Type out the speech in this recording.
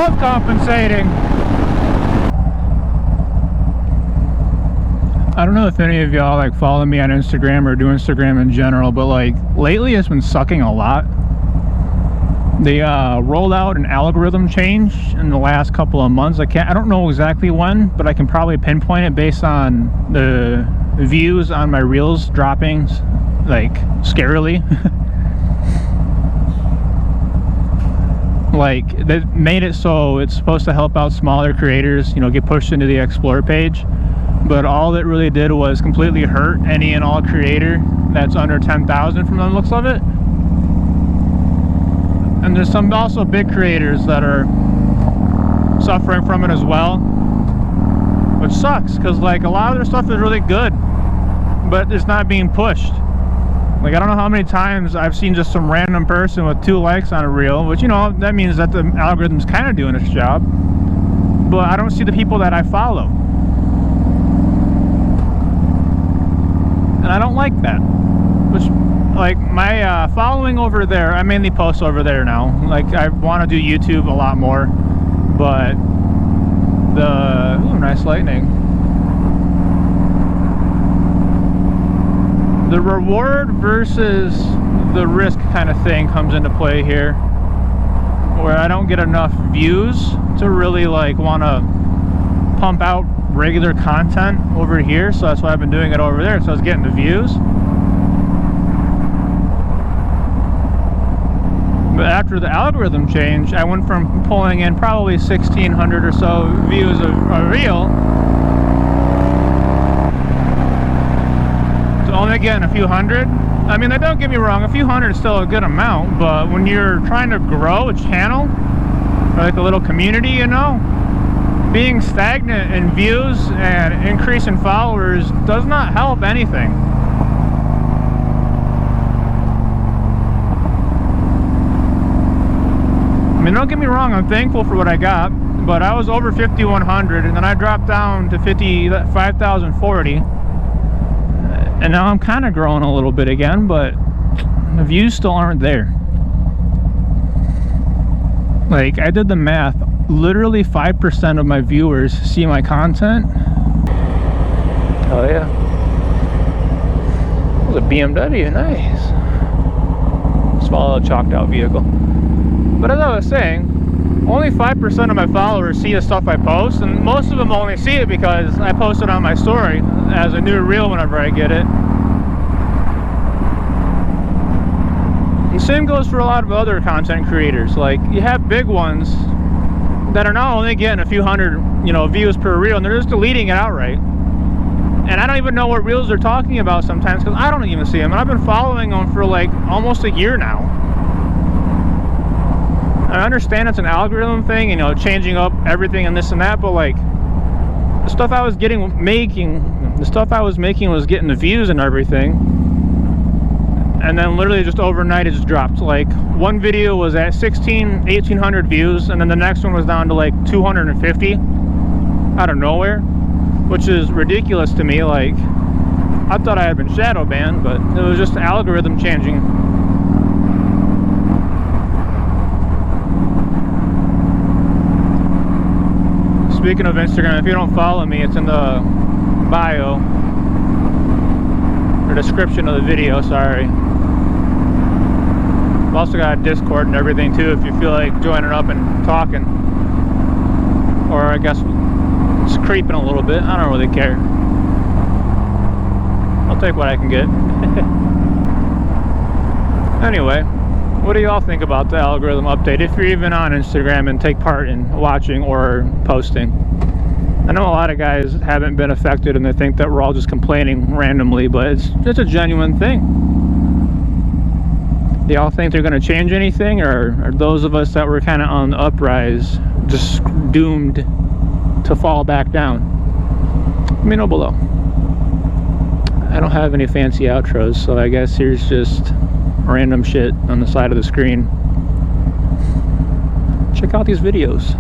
love compensating. I don't know if any of y'all like follow me on Instagram or do Instagram in general, but like lately it's been sucking a lot. They rolled out an algorithm change in the last couple of months. I don't know exactly when, but I can probably pinpoint it based on the views on my reels dropping like scarily. Like they made it so it's supposed to help out smaller creators, you know, get pushed into the explore page, but all it really did was completely hurt any and all creator that's under 10,000 from the looks of it. And there's some also big creators that are suffering from it as well, which sucks because like a lot of their stuff is really good, but it's not being pushed. Like I don't know how many times I've seen just some random person with 2 likes on a reel, which, you know, that means that the algorithm's kind of doing its job, but I don't see the people that I follow, and I don't like that. Which, like, my following over there, I mainly post over there now. Like, I want to do YouTube a lot more, but the... Ooh, nice lightning. The reward versus the risk kind of thing comes into play here, where I don't get enough views to really, like, want to pump out regular content over here, so that's why I've been doing it over there, so I was getting the views. But after the algorithm change, I went from pulling in probably 1,600 or so views a reel to only getting a few hundred. I mean, don't get me wrong, a few hundred is still a good amount, but when you're trying to grow a channel, or like a little community, you know, being stagnant in views and increase in followers does not help anything. I mean, don't get me wrong, I'm thankful for what I got, but I was over 5,100 and then I dropped down to 5,040, and now I'm kind of growing a little bit again, but the views still aren't there. Like, I did the math, literally 5% of my viewers see my content. Oh yeah, it was a BMW, nice. Small little chalked out vehicle. But as I was saying, only 5% of my followers see the stuff I post, and most of them only see it because I post it on my story as a new reel whenever I get it. The same goes for a lot of other content creators. Like, you have big ones that are not only getting a few hundred, you know, views per reel, and they're just deleting it outright. And I don't even know what reels they're talking about sometimes because I don't even see them. And I've been following them for like almost a year now. I understand it's an algorithm thing, you know, changing up everything and this and that, but like the stuff I was making was getting the views and everything, and then literally just overnight it just dropped. Like one video was at 1,800 views, and then the next one was down to like 250 out of nowhere, which is ridiculous to me. Like, I thought I had been shadow banned, but it was just the algorithm changing. Speaking of Instagram, if you don't follow me, it's in the bio, or description of the video, sorry. I've also got a Discord and everything too, if you feel like joining up and talking. Or I guess it's creeping a little bit, I don't really care. I'll take what I can get. Anyway, what do y'all think about the algorithm update, if you're even on Instagram and take part in watching or posting? I know a lot of guys haven't been affected and they think that we're all just complaining randomly, but it's a genuine thing. Do y'all think they're going to change anything, or are those of us that were kind of on the uprise just doomed to fall back down? Let me know below. I don't have any fancy outros, so I guess here's just random shit on the side of the screen. Check out these videos.